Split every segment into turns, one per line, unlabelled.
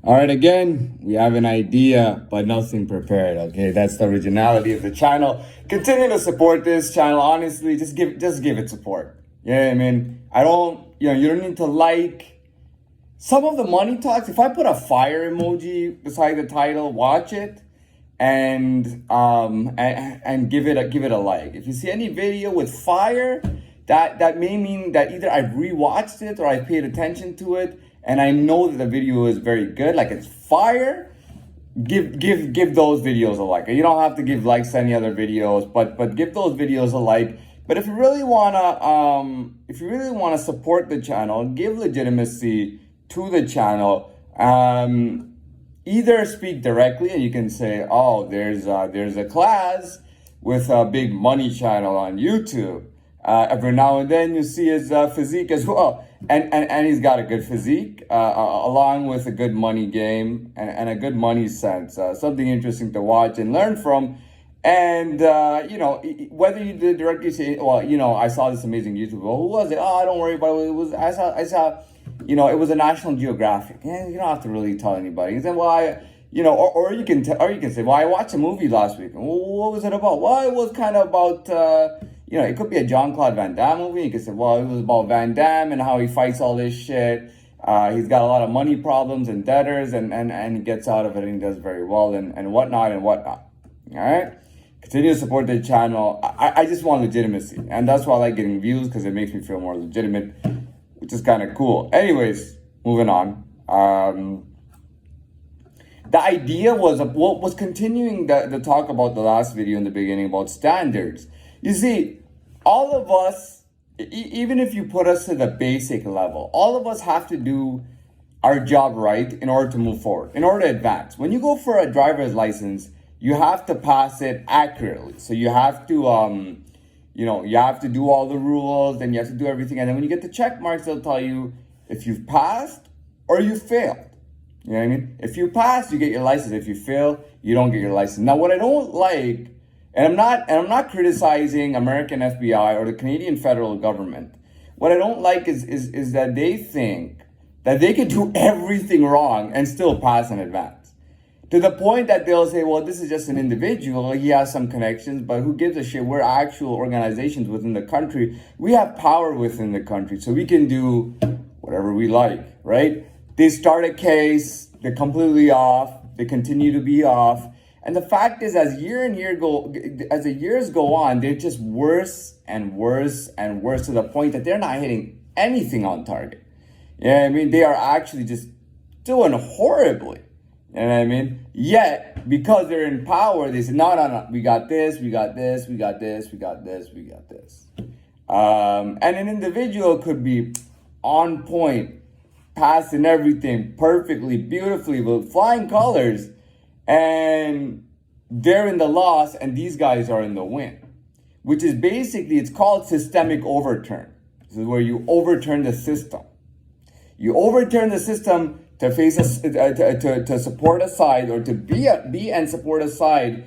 All right, again, we have an idea, but nothing prepared. Okay, that's the originality of the channel. Continue to support this channel. Honestly, just give it support. Yeah, I mean, you don't need to like some of the money talks. If I put a fire emoji beside the title, watch it and give it a like. If you see any video with fire, that may mean that either I've rewatched it or I've paid attention to it, and I know that the video is very good, like it's fire. Give those videos a like. You don't have to give likes to any other videos, but give those videos a like. But if you really wanna support the channel, give legitimacy to the channel. Either speak directly and you can say, oh, there's a class with a big money channel on YouTube. Every now and then you see his physique as well. And he's got a good physique, along with a good money game and a good money sense. Something interesting to watch and learn from. And, whether you did directly say, well, I saw this amazing YouTuber. Well, who was it? Oh, don't worry about it. I saw, it was a National Geographic. Yeah, you don't have to really tell anybody. You say, well, or you can say, well, I watched a movie last week. Well, what was it about? Well, it was kind of about, it could be a Jean-Claude Van Damme movie. You could say, well, it was about Van Damme and how he fights all this shit. He's got a lot of money problems and debtors, and he gets out of it and he does very well and whatnot. All right? Continue to support the channel. I just want legitimacy. And that's why I like getting views, because it makes me feel more legitimate, which is kind of cool. Anyways, moving on. The idea was continuing the talk about the last video in the beginning about standards. You see, all of us, even if you put us to the basic level, all of us have to do our job right in order to move forward, in order to advance. When you go for a driver's license, you have to pass it accurately. So you have to, you have to do all the rules, and you have to do everything. And then when you get the check marks, they'll tell you if you've passed or you failed. You know what I mean? If you pass, you get your license. If you fail, you don't get your license. Now, what I don't like, and I'm not criticizing American FBI or the Canadian federal government. What I don't like is that they think that they can do everything wrong and still pass in advance. To the point that they'll say, well, this is just an individual. He has some connections, but who gives a shit? We're actual organizations within the country. We have power within the country, so we can do whatever we like, right? They start a case, they're completely off, they continue to be off. And the fact is, as the years go on, they're just worse and worse and worse, to the point that they're not hitting anything on target. You know what I mean? They are actually just doing horribly. You know what I mean? Yet, because they're in power, they say, no, we got this. And an individual could be on point, passing everything perfectly, beautifully, with flying colors, and they're in the loss, and these guys are in the win, which is basically, it's called systemic overturn. This is where you overturn the system. You overturn the system to to support a side, or to be and support a side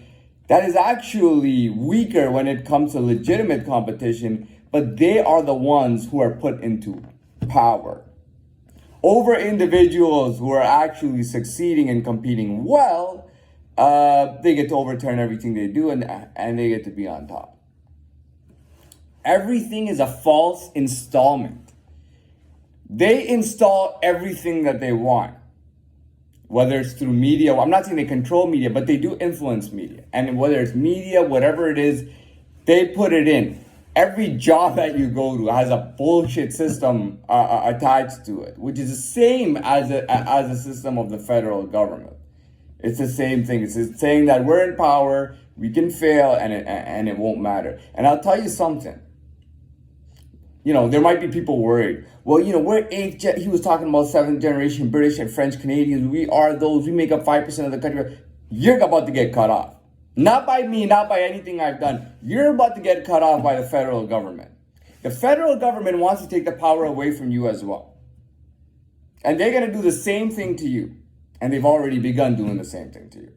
that is actually weaker when it comes to legitimate competition, but they are the ones who are put into power over individuals who are actually succeeding and competing well. They get to overturn everything they do, and they get to be on top. Everything is a false installment. They install everything that they want, whether it's through media. I'm not saying they control media, but they do influence media. And whether it's media, whatever it is, they put it in. Every job that you go to has a bullshit system attached to it, which is the same as a system of the federal government. It's the same thing. It's saying that we're in power, we can fail, and it won't matter. And I'll tell you something. There might be people worried. Well, we're he was talking about 7th generation British and French Canadians. We are those. We make up 5% of the country. You're about to get cut off. Not by me, not by anything I've done. You're about to get cut off by the federal government. The federal government wants to take the power away from you as well. And they're going to do the same thing to you. And they've already begun doing the same thing to you.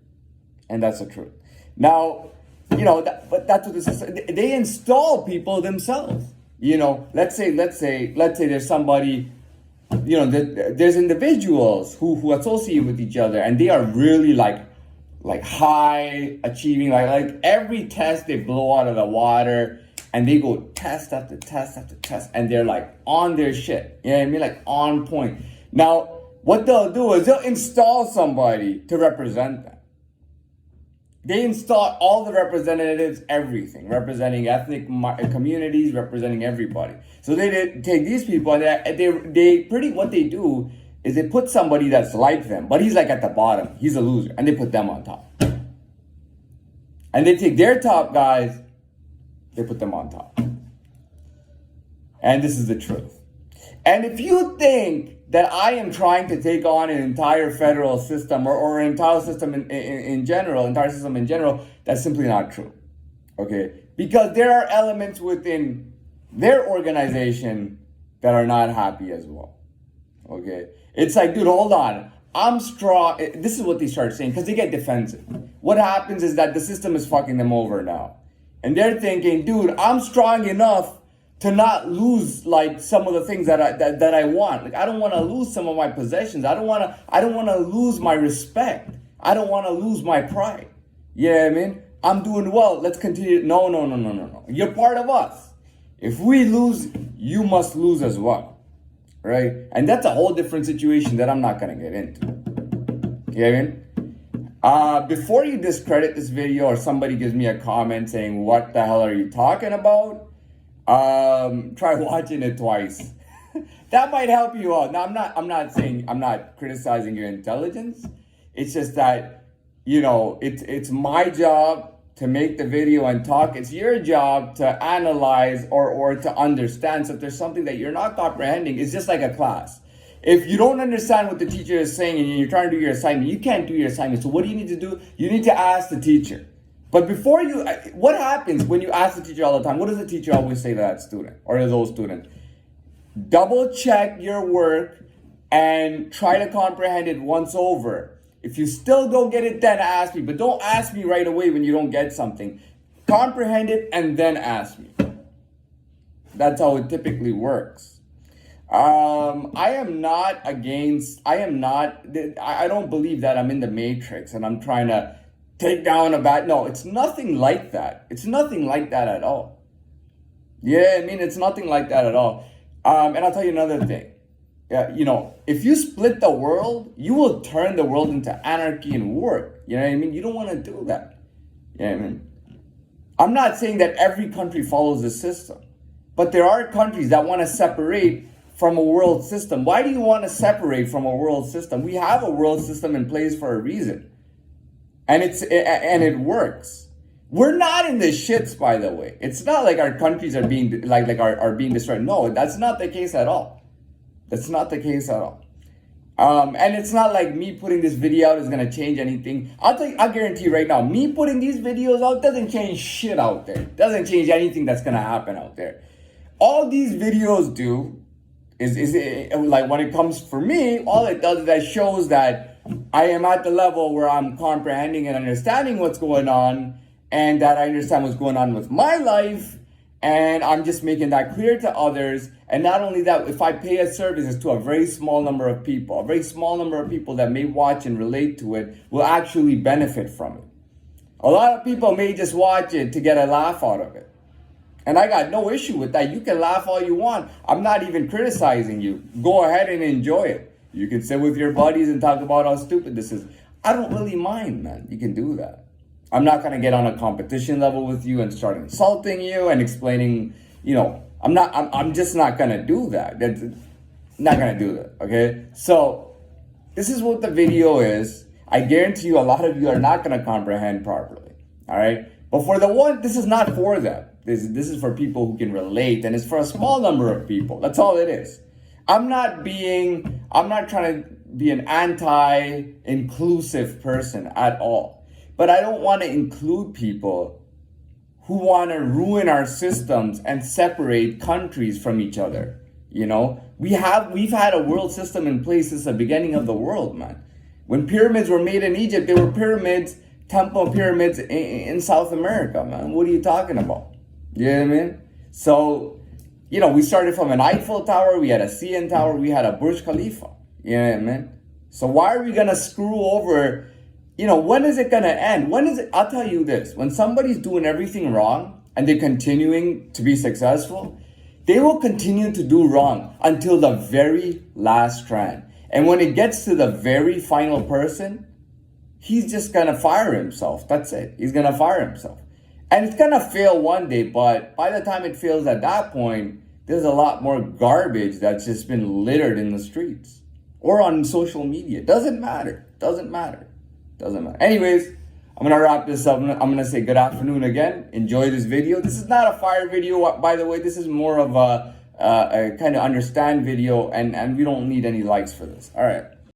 And that's the truth. Now, but that's what this is. They install people themselves. Let's say there's somebody there's individuals who associate with each other, and they are really like high achieving, like every test they blow out of the water, and they go test after test after test, and they're like on their shit. You know what I mean? Like on point. Now, what they'll do is they'll install somebody to represent them. They install all the representatives, everything, representing ethnic communities, representing everybody. So they take these people, and what they do is they put somebody that's like them, but he's like at the bottom. He's a loser, and they put them on top. And they take their top guys, they put them on top. And this is the truth. And if you think that I am trying to take on an entire federal system or an entire system in general, that's simply not true. Okay? Because there are elements within their organization that are not happy as well. Okay? It's like, dude, hold on. I'm strong. This is what they start saying because they get defensive. What happens is that the system is fucking them over now. And they're thinking, dude, I'm strong enough to not lose like some of the things that I want. Like I don't want to lose some of my possessions. I don't want to lose my respect. I don't want to lose my pride. You know what I mean? I'm doing well. Let's continue. No. You're part of us. If we lose, you must lose as well. Right? And that's a whole different situation that I'm not going to get into. You know what I mean? Before you discredit this video or somebody gives me a comment saying, what the hell are you talking about? Try watching it twice. That might help you out. Now, I'm not criticizing your intelligence. It's just that, it's my job to make the video and talk. It's your job to analyze or to understand. So if there's something that you're not comprehending, it's just like a class. If you don't understand what the teacher is saying and you're trying to do your assignment, you can't do your assignment. So what do you need to do? You need to ask the teacher. But what happens when you ask the teacher all the time? What does the teacher always say to that student or to those students? Double check your work and try to comprehend it once over. If you still don't get it, then ask me. But don't ask me right away when you don't get something. Comprehend it and then ask me. That's how it typically works. I don't believe that I'm in the Matrix and I'm trying to take down no, it's nothing like that. It's nothing like that at all. Yeah, I mean, it's nothing like that at all. And I'll tell you another thing. Yeah, if you split the world, you will turn the world into anarchy and war. You know what I mean? You don't want to do that. You know what I mean? I'm not saying that every country follows this system, but there are countries that want to separate from a world system. Why do you want to separate from a world system? We have a world system in place for a reason. And it works. We're not in the shits, by the way. It's not like our countries are being are being destroyed. No, that's not the case at all. That's not the case at all. And it's not like me putting this video out is gonna change anything. I'll guarantee you right now, me putting these videos out doesn't change shit out there. Doesn't change anything that's gonna happen out there. All these videos do is like when it comes for me, all it does is that shows that I am at the level where I'm comprehending and understanding what's going on, and that I understand what's going on with my life, and I'm just making that clear to others. And not only that, if I pay a service to a very small number of people, that may watch and relate to it will actually benefit from it. A lot of people may just watch it to get a laugh out of it. And I got no issue with that. You can laugh all you want. I'm not even criticizing you. Go ahead and enjoy it. You can sit with your buddies and talk about how stupid this is. I don't really mind, man. You can do that. I'm not going to get on a competition level with you and start insulting you and explaining, I'm just not going to do that. That's not going to do that, okay? So this is what the video is. I guarantee you a lot of you are not going to comprehend properly, all right? But for the one, this is not for them. This is for people who can relate, and it's for a small number of people. That's all it is. I'm not trying to be an anti-inclusive person at all. But I don't want to include people who want to ruin our systems and separate countries from each other. We've had a world system in place since the beginning of the world, man. When pyramids were made in Egypt, they were temple pyramids in South America, man. What are you talking about? You know what I mean? So, You know, we started from an Eiffel Tower, we had a CN Tower, we had a Burj Khalifa. You know what I mean? So why are we gonna screw over? You know, when is it gonna end? When is it? I'll tell you this: when somebody's doing everything wrong and they're continuing to be successful, they will continue to do wrong until the very last strand. And when it gets to the very final person, he's just gonna fire himself. That's it. He's gonna fire himself. And it's gonna fail one day, but by the time it fails at that point, there's a lot more garbage that's just been littered in the streets or on social media. Doesn't matter. Doesn't matter. Doesn't matter. Anyways, I'm gonna wrap this up. I'm gonna say good afternoon again. Enjoy this video. This is not a fire video, by the way. This is more of a kind of understand video, and we don't need any likes for this. All right.